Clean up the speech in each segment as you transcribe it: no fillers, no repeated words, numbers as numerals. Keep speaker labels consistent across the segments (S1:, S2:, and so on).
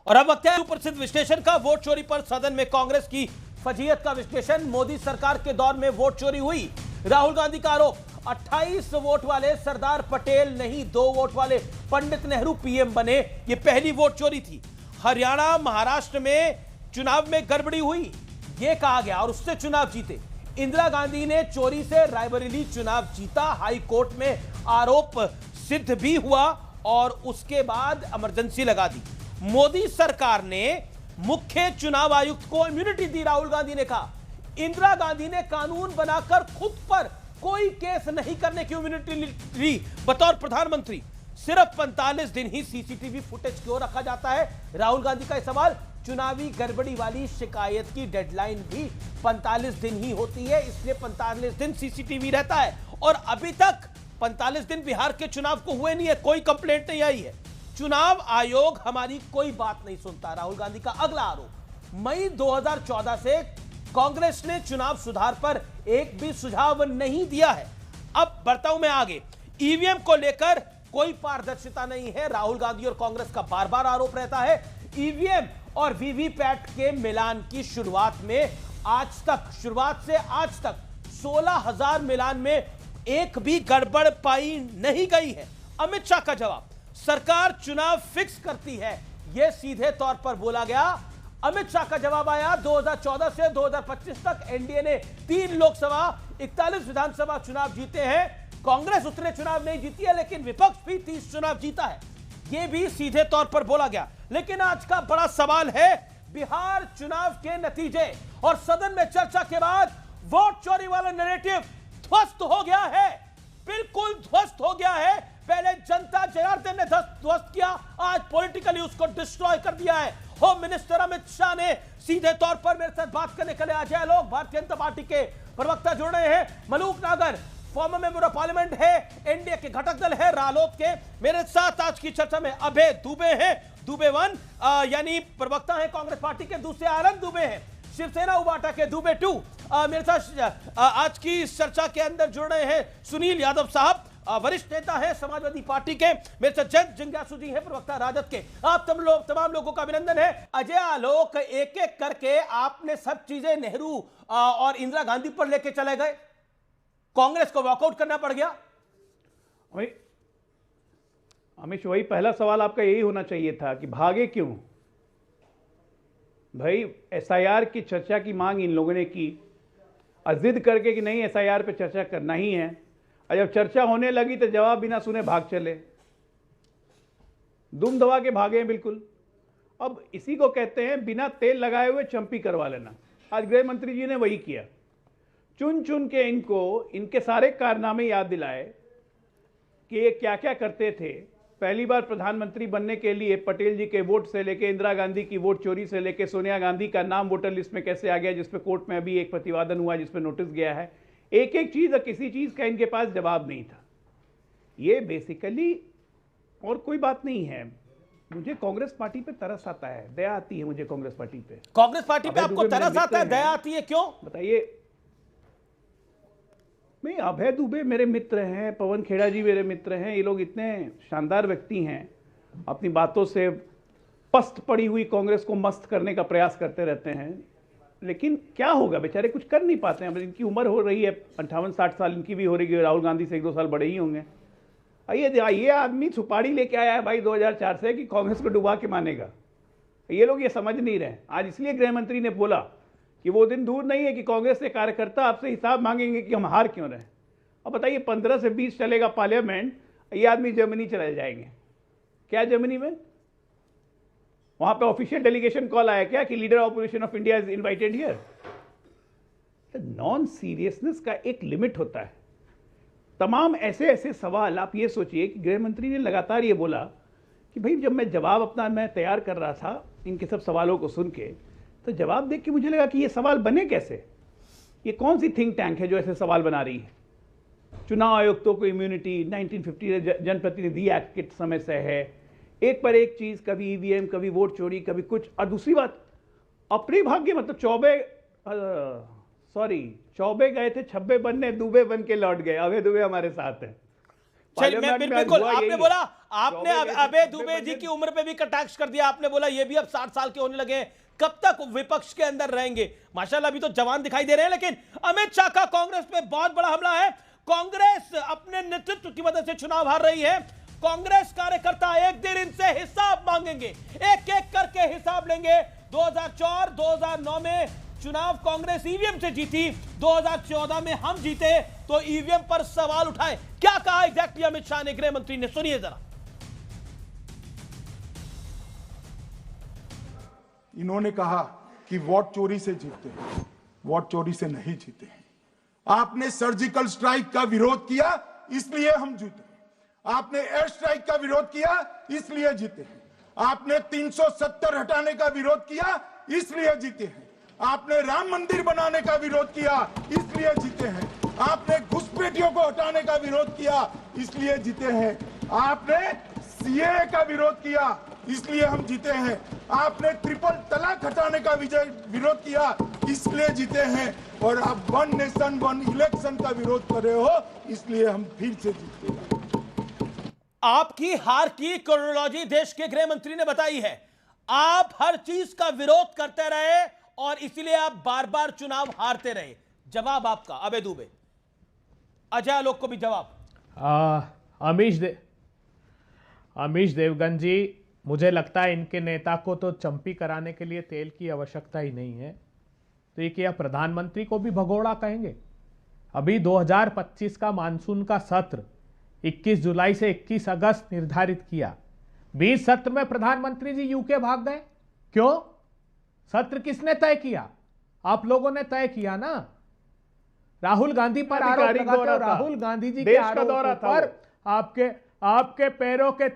S1: और अब वक्त है प्रसिद्ध विश्लेषण का। वोट चोरी पर सदन में कांग्रेस की फजीयत का विश्लेषण। मोदी सरकार के दौर में वोट चोरी हुई, राहुल गांधी का आरोप। 28 वोट वाले सरदार पटेल नहीं, 2 वोट वाले पंडित नेहरू पीएम बने, ये पहली वोट चोरी थी। हरियाणा महाराष्ट्र में चुनाव में गड़बड़ी हुई, ये कहा गया, और उससे चुनाव जीते। इंदिरा गांधी ने चोरी से रायबरेली चुनाव जीता, हाई कोर्ट में आरोप सिद्ध भी हुआ और उसके बाद इमरजेंसी लगा दी। मोदी सरकार ने मुख्य चुनाव आयुक्त को इम्यूनिटी दी, राहुल गांधी ने कहा। इंदिरा गांधी ने कानून बनाकर खुद पर कोई केस नहीं करने की इम्यूनिटी ली बतौर प्रधानमंत्री। सिर्फ 45 दिन ही सीसीटीवी फुटेज क्यों रखा जाता है, राहुल गांधी का सवाल। चुनावी गड़बड़ी वाली शिकायत की डेडलाइन भी 45 दिन ही होती है, इसलिए 45 दिन सीसीटीवी रहता है। और अभी तक 45 दिन बिहार के चुनाव को हुए नहीं है, कोई कंप्लेंट नहीं आई है। चुनाव आयोग हमारी कोई बात नहीं सुनता, राहुल गांधी का अगला आरोप। मई 2014 से कांग्रेस ने चुनाव सुधार पर एक भी सुझाव नहीं दिया है। अब बढ़ता हूं मैं आगे। ईवीएम को लेकर कोई पारदर्शिता नहीं है, राहुल गांधी और कांग्रेस का बार बार आरोप रहता है। ईवीएम और वीवीपैट के मिलान की शुरुआत से आज तक 16,000 मिलान में एक भी गड़बड़ पाई नहीं गई है। अमित शाह का जवाब, सरकार चुनाव फिक्स करती है, यह सीधे तौर पर बोला गया। अमित शाह का जवाब आया, 2014 से 2025 तक एनडीए ने 3 लोकसभा 41 विधानसभा चुनाव जीते हैं। कांग्रेस उतने चुनाव नहीं जीती है, लेकिन विपक्ष भी 30 चुनाव जीता है, यह भी सीधे तौर पर बोला गया। लेकिन आज का बड़ा सवाल है बिहार चुनाव के नतीजे, और सदन में चर्चा के बाद वोट चोरी वाला नैरेटिव ध्वस्त हो गया है, बिल्कुल ध्वस्त हो गया है। पहले जनता जनार्दन ने ध्वस्त किया, आज पॉलिटिकली उसको डिस्ट्रॉय कर दिया है। होम मिनिस्टर अमित शाह ने सीधे तौर पर मेरे साथ बात करने के लिए अजय लोग भारतीय जनता पार्टी के प्रवक्ता जुड़ रहे हैं। मलूक नागर फॉर्मर मेंबर ऑफ पार्लियामेंट है, एनडीए के घटक दल है रालोद के। मेरे साथ आज की चर्चा में अभय दुबे हैं, दुबे 1 यानी प्रवक्ता है कांग्रेस पार्टी के। दूसरे आनंद दुबे हैं, शिवसेना उबाटा के दुबे 2। मेरे साथ आज की इस चर्चा के अंदर जुड़ रहे हैं सुनील यादव साहब, वरिष्ठ नेता है समाजवादी पार्टी के। मेरे साथ जयंत जिज्ञासु जी हैं, प्रवक्ता राजद के। आप तमाम लोगों का अभिनंदन है। अजय आलोक, एक एक करके आपने सब चीजें नेहरू और इंदिरा गांधी पर लेके चले गए, कांग्रेस को वॉकआउट करना पड़ गया।
S2: अमित, वही पहला सवाल आपका यही होना चाहिए था कि भागे क्यों। भाई एसआईआर की चर्चा की मांग इन लोगों ने की, जिद करके कि नहीं एसआईआर पे चर्चा करना ही है, और जब चर्चा होने लगी तो जवाब बिना सुने भाग चले, दुम दबा के भागे हैं बिल्कुल। अब इसी को कहते हैं बिना तेल लगाए हुए चंपी करवा लेना। आज गृह मंत्री जी ने वही किया, चुन चुन के इनको इनके सारे कारनामे याद दिलाए कि ये क्या क्या करते थे। पहली बार प्रधानमंत्री बनने के लिए पटेल जी के वोट से लेके इंदिरा गांधी की वोट चोरी से लेके सोनिया गांधी का नाम वोटर लिस्ट में कैसे आ गया, जिसपे कोर्ट में अभी एक प्रतिवादन हुआ, जिसपे नोटिस गया है। एक एक चीज और किसी चीज का इनके पास जवाब नहीं था। ये बेसिकली और कोई बात नहीं है। मुझे कांग्रेस पार्टी पे तरस आता है, दया आती है मुझे कांग्रेस पार्टी पे।
S1: कांग्रेस पार्टी पे आपको तरस आता है, दया आती है, क्यों
S2: बताइए। नहीं, अभय दुबे मेरे मित्र हैं, पवन खेड़ा जी मेरे मित्र हैं, ये लोग इतने शानदार व्यक्ति हैं, अपनी बातों से पस्त पड़ी हुई कांग्रेस को मस्त करने का प्रयास करते रहते हैं। लेकिन क्या होगा, बेचारे कुछ कर नहीं पाते हैं। इनकी उम्र हो रही है 58-60 साल इनकी भी हो रही है, राहुल गांधी से 1-2 साल बड़े ही होंगे। ये आदमी सुपारी लेके आया है भाई 2004 से कि कांग्रेस को डुबा के मानेगा। ये लोग ये समझ नहीं रहे। आज इसलिए गृह मंत्री ने बोला कि वो दिन दूर नहीं है कि कांग्रेस के कार्यकर्ता आपसे हिसाब मांगेंगे कि हम हार क्यों रहे। अब बताइए 15 से 20 चलेगा पार्लियामेंट, ये आदमी जर्मनी चले जाएंगे। क्या जर्मनी में वहां पे ऑफिशियल डेलीगेशन कॉल आया क्या कि leader opposition of India is invited here. Non seriousness का एक लिमिट होता है। तमाम ऐसे ऐसे सवाल, आप ये सोचिए कि गृह मंत्री ने लगातार ये बोला कि भाई जब मैं जवाब अपना मैं तैयार कर रहा था इनके सब सवालों को सुन के, तो जवाब देख के मुझे लगा कि ये सवाल बने कैसे। ये कौन सी थिंक टैंक है जो ऐसे सवाल बना रही है। चुनाव आयुक्तों को इम्यूनिटी 1950 जनप्रतिनिधि एक्ट के समय से है, एक पर एक चीज, कभी ईवीएम, कभी वोट चोरी, कभी कुछ। और दूसरी बात, अपने भाग्य, मतलब चौबे गए थे, 26 बनने, दुबे बन के लौट गए। अभय दुबे हमारे साथ हैं।
S1: चलिए, मैं
S2: पार्लियामेंट में
S1: बिल्कुल,
S2: हुआ
S1: आपने
S2: यही
S1: बोला,
S2: है।
S1: आपने अबे दुबे जी की उम्र पे भी कटाक्ष कर दिया। आपने बोला ये भी अब 60 साल के होने लगे हैं, कब तक विपक्ष के अंदर रहेंगे? माशाल्लाह अभी तो जवान दिखाई दे रहे हैं। लेकिन अमित शाह का कांग्रेस पे बहुत बड़ा हमला है। कांग्रेस अपने नेतृत्व की वजह से चुनाव हार रही है। कांग्रेस कार्यकर्ता एक दिन इनसे हिसाब मांगेंगे, एक एक करके हिसाब लेंगे। 2004 2009 में चुनाव कांग्रेस ईवीएम से जीती, 2014 में हम जीते तो ईवीएम पर सवाल उठाए। क्या कहा एग्जैक्टली अमित शाह ने, गृह मंत्री ने, सुनिए जरा।
S3: इन्होंने कहा कि वोट चोरी से जीतते हैं, वोट चोरी से नहीं जीते हैं। आपने सर्जिकल स्ट्राइक का विरोध किया इसलिए हम जीते हैं। आपने एयर स्ट्राइक का विरोध किया इसलिए जीते हैं। आपने 370 हटाने का विरोध किया इसलिए जीते हैं। आपने राम मंदिर बनाने का विरोध किया इसलिए जीते हैं। आपने घुसपैठियों को हटाने का विरोध किया इसलिए जीते हैं। आपने सीएए का विरोध किया इसलिए हम जीते हैं। आपने ट्रिपल तलाक हटाने का विरोध किया इसलिए जीते हैं। और आप वन नेशन वन इलेक्शन का विरोध कर रहे हो इसलिए हम फिर से जीते हैं।
S1: आपकी हार की क्रोनोलॉजी देश के गृह मंत्री ने बताई है। आप हर चीज का विरोध करते रहे और इसीलिए आप बार बार चुनाव हारते रहे। जवाब आपका अबे दुबे। अजय आलोक को भी जवाब।
S4: अमीश देवगन जी, मुझे लगता है इनके नेता को तो चंपी कराने के लिए तेल की आवश्यकता ही नहीं है, तो ये क्या प्रधानमंत्री को भी भगोड़ा कहेंगे? अभी 2025 का मानसून का सत्र 21 जुलाई से 21 अगस्त निर्धारित किया। 20 सत्र में प्रधानमंत्री जी यूके भाग गए। क्यों? सत्र किसने तय किया? आप लोगों ने तय किया ना। राहुल गांधी पर आरोप लगाते हो। राहुल गांधी जी के आरोप पर आपके पैरों के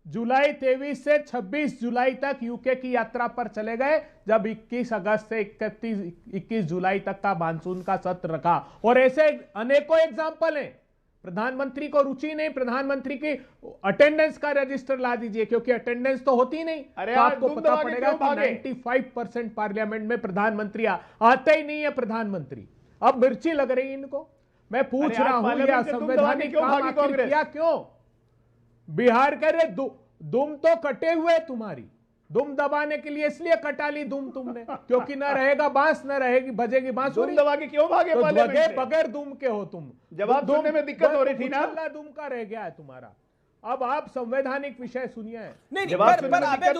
S4: 23 से 26 जुलाई तक यूके की यात्रा पर चले गए, जब 21 अगस्त से 21 जुलाई तक का मानसून का सत्र रखा। और ऐसे अनेकों एग्जाम्पल हैं। प्रधानमंत्री को रुचि नहीं, प्रधानमंत्री की अटेंडेंस का रजिस्टर ला दीजिए, क्योंकि अटेंडेंस तो होती नहीं।
S2: अरे
S4: तो आपको पता पड़ेगा कि 95% पार्लियामेंट में प्रधानमंत्री आते ही नहीं है। प्रधानमंत्री अब मिर्ची लग रही है इनको। मैं पूछ रहा हूं, यह असंवैधानिक काम आखिर किया क्यों? बिहार कह रहे दुम तो कटे हुए तुम्हारी, दुम दबाने के लिए इसलिए कटा ली दुम तुमने, क्योंकि ना रहेगा बांस, ना रहेगी बजेगी बांसुरी।
S2: दुम दबा के क्यों भागे?
S4: तो बगैर दुम के हो तुम।
S2: जवाब सुनने में दिक्कत हो रही थी ना।
S4: दुम का रह गया है तुम्हारा। अब आप संवैधानिक विषय सुनिए।
S1: नहीं, पर अबे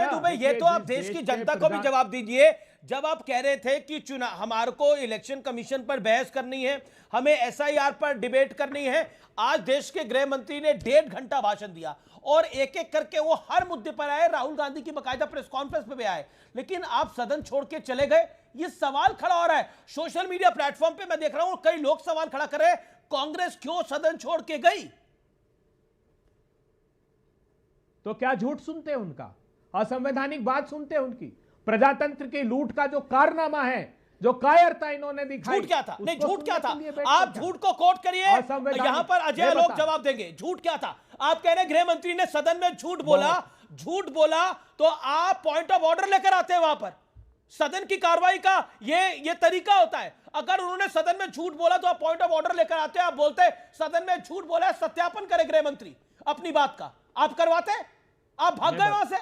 S1: दुबे ये तो आप देश की जनता को भी जवाब दीजिए। जब आप कह रहे थे कि चुनाव हमारे को इलेक्शन कमीशन पर बहस करनी है, हमें एसआईआर पर डिबेट करनी है, आज देश के गृह मंत्री ने 1.5 घंटा भाषण दिया और एक एक करके वो हर मुद्दे पर आए। राहुल गांधी की बाकायदा प्रेस कॉन्फ्रेंस पे भी आए, लेकिन आप सदन छोड़ के चले गए। ये सवाल खड़ा हो रहा है सोशल मीडिया प्लेटफॉर्म पे, मैं देख रहा हूं कई लोग सवाल खड़ा कर रहे हैं, कांग्रेस क्यों सदन छोड़ के गई?
S4: तो क्या झूठ सुनते हैं उनका? असंवैधानिक बात सुनते हैं उनकी? प्रजातंत्र की लूट का जो कारनामा है, जो कायरता इन्होंने दिखाई,
S1: झूठ क्या था? नहीं, झूठ क्या था? आप झूठ को कोट करिए, यहां पर अजय लोग जवाब देंगे। झूठ क्या था? आप कह रहे गृह मंत्री ने सदन में झूठ बोला तो आप पॉइंट ऑफ ऑर्डर लेकर आते हैं वहां पर। सदन की कार्रवाई का ये तरीका होता है। अगर उन्होंने सदन में झूठ बोला तो आप पॉइंट ऑफ ऑर्डर लेकर आते हैं। आप बोलते सदन में झूठ बोला है, सत्यापन करे गृह मंत्री अपनी बात का। आप करवाते, आप भाग गए वहां से।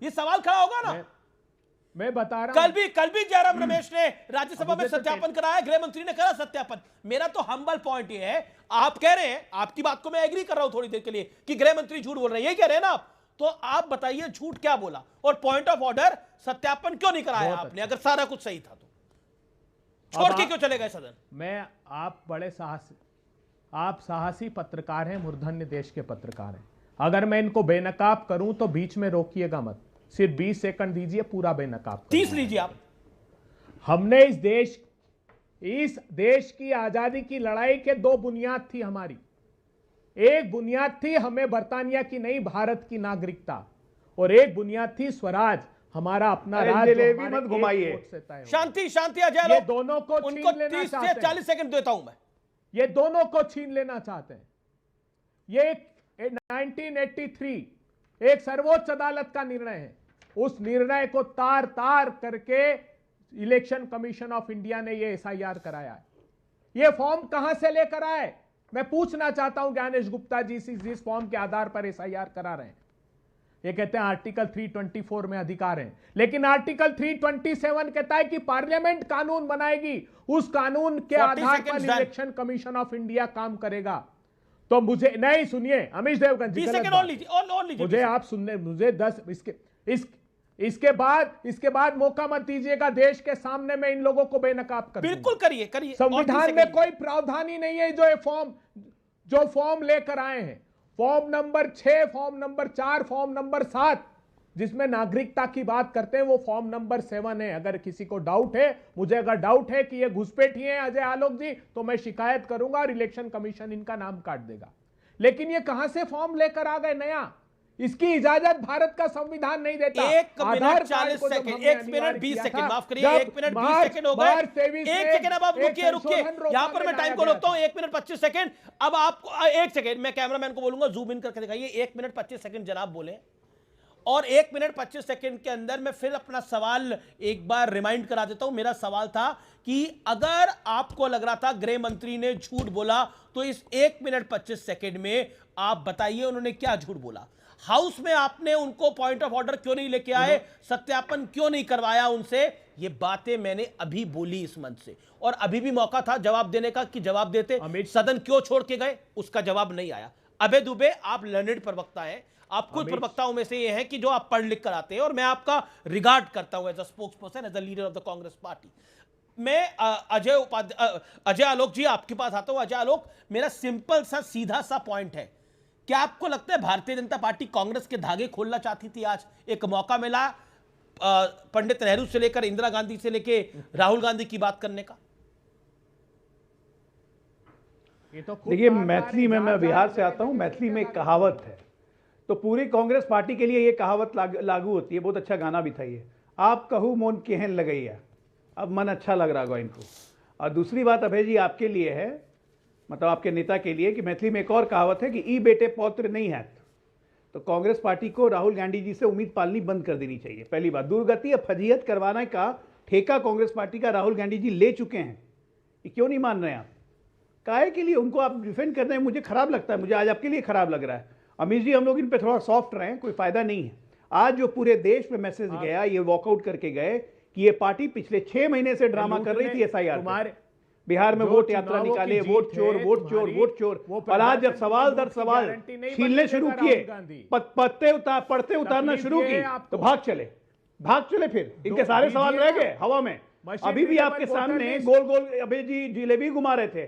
S1: ये सवाल खड़ा होगा ना।
S4: मैं बता रहा हूं,
S1: कल भी जयराम रमेश ने राज्यसभा में सत्यापन कराया, गृह मंत्री ने करा सत्यापन। मेरा तो हम्बल पॉइंट ये है, आप कह रहे हैं, आपकी बात को मैं एग्री कर रहा हूं थोड़ी देर के लिए कि गृह मंत्री झूठ बोल रहे हैं, यही कह रहे हैं ना आप। तो आप बताइए झूठ क्या बोला और पॉइंट ऑफ ऑर्डर सत्यापन क्यों नहीं कराया आपने? अगर सारा कुछ सही था तो छोड़ के क्यों चले गए सदन?
S4: आप साहसी पत्रकार हैं, मूर्धन्य देश के पत्रकार हैं। अगर मैं इनको बेनकाब करूं तो बीच में रोकिएगा मत, सिर्फ 20 सेकंड दीजिए, पूरा बेनकाब
S1: 30 लीजिए आप।
S4: हमने इस देश की आजादी की लड़ाई के 2 बुनियाद थी हमारी। एक बुनियाद थी हमें बर्तानिया की नहीं भारत की नागरिकता, और एक बुनियाद थी स्वराज, हमारा अपना राज्य।
S2: मत घुमाइए।
S1: शांति अजय,
S4: ये दोनों को
S1: उनको
S4: छीन लेना
S1: 30
S4: चाहते
S1: से 40 सेकंड देता हूं मैं।
S4: ये दोनों को छीन लेना चाहते हैं। ये 1983 एक सर्वोच्च अदालत का निर्णय है। उस निर्णय को तार तार करके इलेक्शन कमीशन ऑफ इंडिया ने ये एसआईआर कराया है। ये फॉर्म कहां से लेकर आए? मैं पूछना चाहता हूं ज्ञानेश गुप्ता जी से, जिस फॉर्म के आधार पर एसआईआर करा रहे हैं, ये कहते हैं आर्टिकल 324 में अधिकार है, लेकिन आर्टिकल 327 कहता है कि पार्लियामेंट कानून बनाएगी, उस कानून के आधार पर इलेक्शन कमीशन ऑफ इंडिया काम करेगा। तो मुझे नहीं, सुनिए अमीश देवगन जी,
S1: 20 सेकंड और लीजिए,
S4: मुझे आप सुनने, मुझे 10 इसके बाद मौका मत दीजिएगा, देश के सामने मैं इन लोगों को बेनकाब कर
S1: बिल्कुल करिए।
S4: संविधान में कोई प्रावधान ही नहीं है जो फॉर्म लेकर आए हैं, form number 6, form number 4, form number 7, जिसमें नागरिकता की बात करते हैं, वो फॉर्म नंबर 7 है। अगर किसी को डाउट है, मुझे अगर डाउट है कि ये घुसपैठी हैं अजय आलोक जी, तो मैं शिकायत करूंगा और इलेक्शन कमीशन इनका नाम काट देगा। लेकिन ये कहां से फॉर्म लेकर आ गए नया? इसकी इजाजत भारत का संविधान नहीं देता।
S1: 1 मिनट 40 सेकंड, 1 मिनट 20 सेकंड, माफ करिए, 1 मिनट 20 सेकंड हो गए। 1 सेकंड, अब आप रुकिए, यहां पर मैं टाइम को रोकता हूं। 1 मिनट 25 सेकंड। अब आपको 1 सेकंड, मैं कैमरामैन को बोलूंगा जूम इन करके दिखाइए। 1 मिनट 25 सेकंड जनाब बोले, और 1 मिनट 25 सेकंड के अंदर मैं फिर अपना सवाल एक बार रिमाइंड करा देता हूं। मेरा सवाल था कि अगर आपको लग रहा था गृह मंत्री ने झूठ बोला, तो इस 1 मिनट 25 सेकंड में आप बताइए उन्होंने क्या झूठ बोला। हाउस में आपने उनको पॉइंट ऑफ ऑर्डर क्यों नहीं लेके आए, सत्यापन क्यों नहीं करवाया उनसे? ये बातें मैंने अभी बोली इस मंच से, और अभी भी मौका था जवाब देने का कि जवाब देते। सदन क्यों छोड़ के गए, उसका जवाब नहीं आया। अभय दुबे, आप लर्नेड प्रवक्ता हैं, आप कुछ प्रवक्ताओं में से ये हैं कि जो आप पढ़ लिख कर आते हैं, और मैं आपका रिगार्ड करता हूं as a spokesperson, as a leader of the Congress party. मैं अजय आलोक जी आपके पास आता हूं। अजय आलोक, मेरा सिंपल सा सीधा सा पॉइंट है, क्या आपको लगता है भारतीय जनता पार्टी कांग्रेस के धागे खोलना चाहती थी? आज एक मौका मिला पंडित नेहरू से लेकर इंदिरा गांधी से लेकर राहुल गांधी की बात करने का।
S2: देखिए, मैथिली में, मैं बिहार से आता हूं, मैथिली में एक कहावत है, तो पूरी कांग्रेस पार्टी के लिए ये कहावत लागू होती है। बहुत अच्छा गाना भी था ये, आप कहू मोन केहन लगैया। अब मन अच्छा लग रहा होगा इनको। और दूसरी बात अभय जी आपके लिए है, मतलब आपके नेता के लिए, कि मैथिली में एक और कहावत है कि ई बेटे पौत्र नहीं है। तो कांग्रेस पार्टी को राहुल गांधी जी से उम्मीद पालनी बंद कर देनी चाहिए। पहली बात, दुर्गति या फजीहत करवाने का ठेका कांग्रेस पार्टी का राहुल गांधी जी ले चुके हैं। ये क्यों नहीं मान रहे हैं आप? काहे के लिए उनको आप डिफेंड कर रहे हैं? मुझे खराब लगता है, मुझे आज आपके लिए खराब लग रहा है। अमीश जी, हम लोग इन पे थोड़ा सॉफ्ट रहे, कोई फायदा नहीं है। आज जो पूरे देश में मैसेज गया, ये वॉकआउट करके गए कि ये पार्टी पिछले 6 महीने से ड्रामा कर रही थी एसआईआर, बिहार में वोट यात्रा निकाले, वोट चोर, वोट चोर, वोट चोर। और आज जब सवाल दर सवाल छीनने शुरू किए, पढ़ते उतारना शुरू की, तो भाग चले। फिर इनके सारे सवाल रह गए हवा में। अभी भी आपके सामने गोल गोल अभय जी जिलेबी घुमा रहे थे।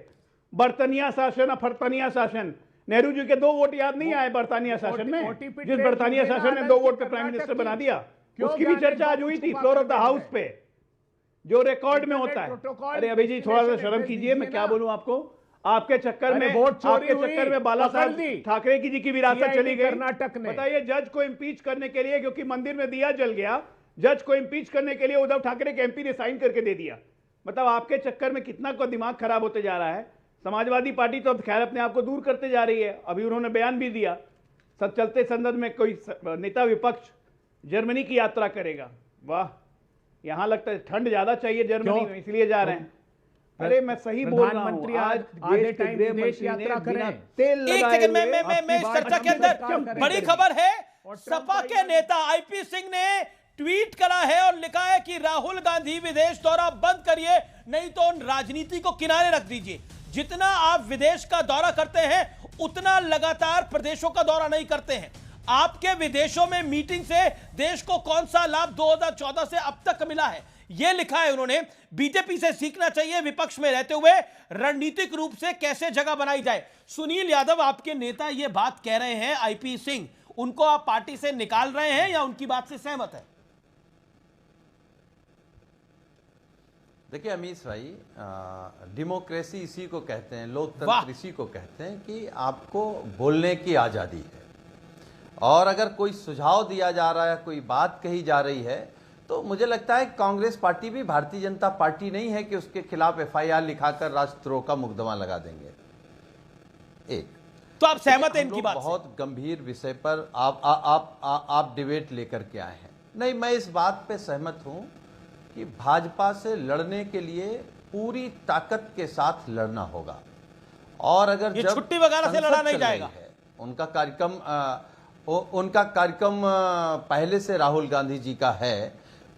S2: बर्तानिया शासन, अफरतानिया शासन। नेहरू जी के 2 वोट याद नहीं आए बर्तानिया शासन में, जिस बर्तानिया शासन ने 2 वोट पे प्राइम मिनिस्टर बना दिया, उसकी भी चर्चा आज हुई थी फ्लोर ऑफ द हाउस पे, जो रिकॉर्ड में होता है। अरे अभी जी, थोड़ा सा शर्म कीजिए, मैं क्या बोलूं आपको। आपके चक्कर में बाला साहब ठाकरे जी की विरासत चली गई कर्नाटक में। बताइए, जज को इम्पीच करने के लिए, क्योंकि मंदिर में दिया जल गया, जज को इम्पीच करने के लिए उद्धव ठाकरे के एमपी ने साइन करके दे दिया। मतलब आपके चक्कर में कितना को दिमाग खराब होते जा रहा है। समाजवादी पार्टी तो अब खैर अपने आप को दूर करते जा रही है। अभी उन्होंने बयान भी दिया, सब चलते संदर्भ में कोई नेता विपक्ष जर्मनी की यात्रा करेगा। वाह, यहां लगता है ठंड ज्यादा चाहिए जर्मनी में, इसलिए जा रहे हैं। अरे मैं सही बोल रहा हूं, आज आधे टाइम विदेश यात्रा करें, तेल लगाए हुए।
S1: मैं इस चर्चा के अंदर बड़ी खबर है, सपा के नेता आईपी सिंह ने ट्वीट करा है और लिखा है कि राहुल गांधी विदेश दौरा बंद करिए, नहीं तो राजनीति को किनारे रख दीजिए। जितना आप विदेश का दौरा करते हैं, उतना लगातार प्रदेशों का दौरा नहीं करते हैं। आपके विदेशों में मीटिंग से देश को कौन सा लाभ 2014 से अब तक मिला है, यह लिखा है उन्होंने। बीजेपी से सीखना चाहिए विपक्ष में रहते हुए रणनीतिक रूप से कैसे जगह बनाई जाए। सुनील यादव, आपके नेता ये बात कह रहे हैं, आईपी सिंह, उनको आप पार्टी से निकाल रहे हैं या उनकी बात से सहमत है?
S5: देखिए अमीश भाई, डेमोक्रेसी इसी को कहते हैं, लोकतंत्र इसी को कहते हैं कि आपको बोलने की आज़ादी है, और अगर कोई सुझाव दिया जा रहा है, कोई बात कही जा रही है, तो मुझे लगता है कांग्रेस पार्टी भी भारतीय जनता पार्टी नहीं है कि उसके खिलाफ एफआईआर लिखाकर राष्ट्रद्रोह का मुकदमा लगा देंगे। एक
S1: तो आप सहमत हैं इनकी बात से?
S5: बहुत गंभीर विषय पर आप डिबेट लेकर के आए हैं। नहीं, मैं इस बात पे सहमत हूं कि भाजपा से लड़ने के लिए पूरी ताकत के साथ लड़ना होगा, और अगर
S1: ये
S5: जब
S1: छुट्टी वगैरह से
S5: संसद
S1: लड़ा नहीं
S5: चल रही
S1: जाएगा।
S5: है, उनका कार्यक्रम पहले से राहुल गांधी जी का है,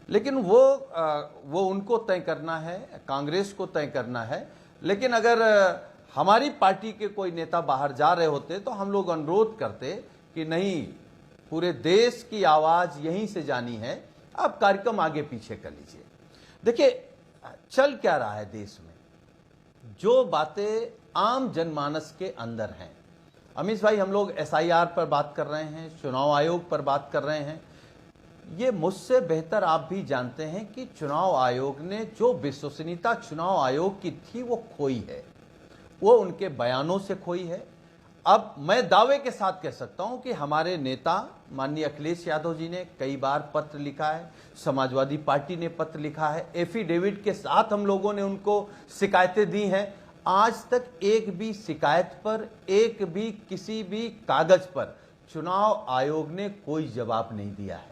S5: लेकिन वो उनको तय करना है, कांग्रेस को तय करना है। लेकिन अगर हमारी पार्टी के कोई नेता बाहर जा रहे होते तो हम लोग अनुरोध करते कि नहीं, पूरे देश की आवाज यहीं से जानी है, आप कार्यक्रम आगे पीछे कर लीजिए। देखिए चल क्या रहा है देश में, जो बातें आम जनमानस के अंदर हैं। अमीश भाई, हम लोग SIR पर बात कर रहे हैं, चुनाव आयोग पर बात कर रहे हैं। ये मुझसे बेहतर आप भी जानते हैं कि चुनाव आयोग ने जो विश्वसनीयता चुनाव आयोग की थी वो खोई है, वो उनके बयानों से खोई है। अब मैं दावे के साथ कह सकता हूं कि हमारे नेता माननीय अखिलेश यादव जी ने कई बार पत्र लिखा है, समाजवादी पार्टी ने पत्र लिखा है, एफिडेविट के साथ हम लोगों ने उनको शिकायतें दी हैं। आज तक एक भी शिकायत पर, एक भी किसी भी कागज पर चुनाव आयोग ने कोई जवाब नहीं दिया है।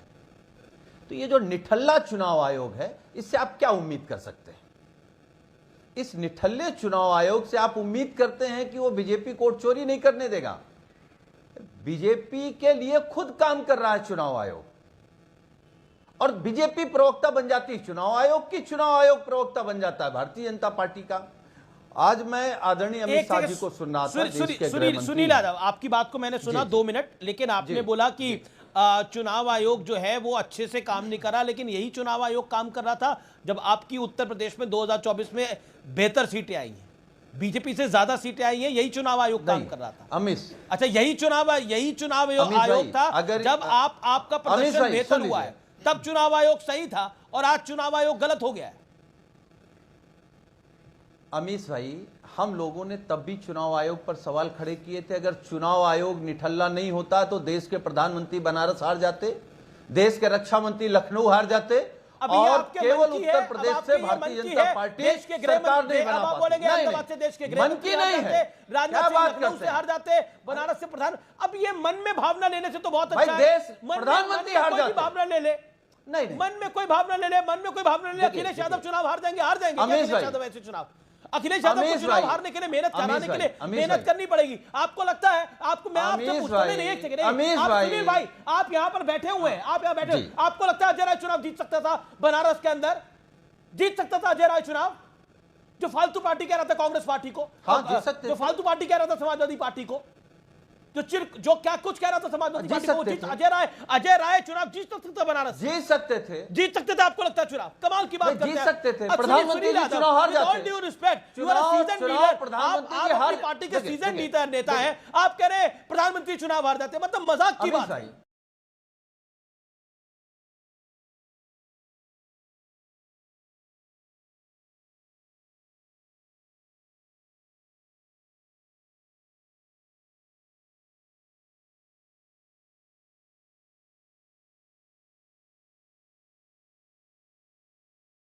S5: तो ये जो निठल्ला चुनाव आयोग है, इससे आप क्या उम्मीद कर सकते हैं? इस निठल्ले चुनाव आयोग से आप उम्मीद करते हैं कि वो बीजेपी को वोट चोरी नहीं करने देगा? बीजेपी के लिए खुद काम कर रहा है चुनाव आयोग, और बीजेपी प्रवक्ता बन जाती है चुनाव आयोग की, चुनाव आयोग प्रवक्ता बन जाता है भारतीय जनता पार्टी का। आज मैं आदरणीय अमित शाह जी को सुन रहा था।
S1: सुनील यादव, आपकी बात को मैंने सुना 2 मिनट, लेकिन आपने बोला कि चुनाव आयोग जो है वो अच्छे से काम नहीं कर रहा, लेकिन यही चुनाव आयोग काम कर रहा था जब आपकी उत्तर प्रदेश में 2024 में बेहतर सीटें आई हैं, बीजेपी से ज्यादा सीटें आई हैं, यही चुनाव आयोग काम कर रहा था।
S5: अमित,
S1: अच्छा, यही चुनाव आयोग था जब आपका प्रदर्शन बेहतर हुआ है, तब चुनाव आयोग सही था, और आज चुनाव आयोग गलत हो गया है।
S5: अमीश भाई, हम लोगों ने तब भी चुनाव आयोग पर सवाल खड़े किए थे। अगर चुनाव आयोग निठल्ला नहीं होता तो देश के प्रधानमंत्री बनारस हार जाते, देश के रक्षा मंत्री लखनऊ हार जाते, और केवल उत्तर प्रदेश से भारतीय जनता पार्टी सरकार नहीं बना पाती। मन की नहीं है, क्या बात करते हैं?
S1: हार जाते, बनारस से प्रधान। अब ये मन में भावना लेने से तो बहुत अच्छा
S5: है, देश प्रधानमंत्री हार जाते,
S1: भावना ले ले, नहीं, मन में कोई भावना ले ले, मन में कोई भावना ले ले। अखिलेश यादव चुनाव हार जाएंगे, अखिलेश यादव ऐसे चुनाव, अखिलेश यादव को चुनाव हारने के लिए मेहनत कराने के लिए मेहनत करनी पड़ेगी। आपको लगता है, आपको मैं आपसे पूछता नहीं, एक सेकंड, सुनील भाई, आप यहां पर बैठे हुए हैं, आप यहां बैठे, आपको लगता है अजय राय चुनाव जीत सकता था? बनारस के अंदर जीत सकता था अजय राय चुनाव? जो फालतू पार्टी कह रहा था कांग्रेस पार्टी को, जो फालतू पार्टी कह रहा था समाजवादी पार्टी को, जो क्या कुछ कह रहा था समाजवादी पार्टी को, अजय राय चुनाव जीत सकते थे? बनारस जीत सकते थे, आपको लगता है चुनाव? कमाल की बात करते हैं,
S5: जीत सकते थे, प्रधानमंत्री चुनाव हार जाते।
S1: All due respect, you are a season leader, आप अपनी पार्टी के सीजन नेता हैं, आप कह रहे हैं प्रधानमंत्री चुनाव हार जाते, मतलब मजाक की बात है।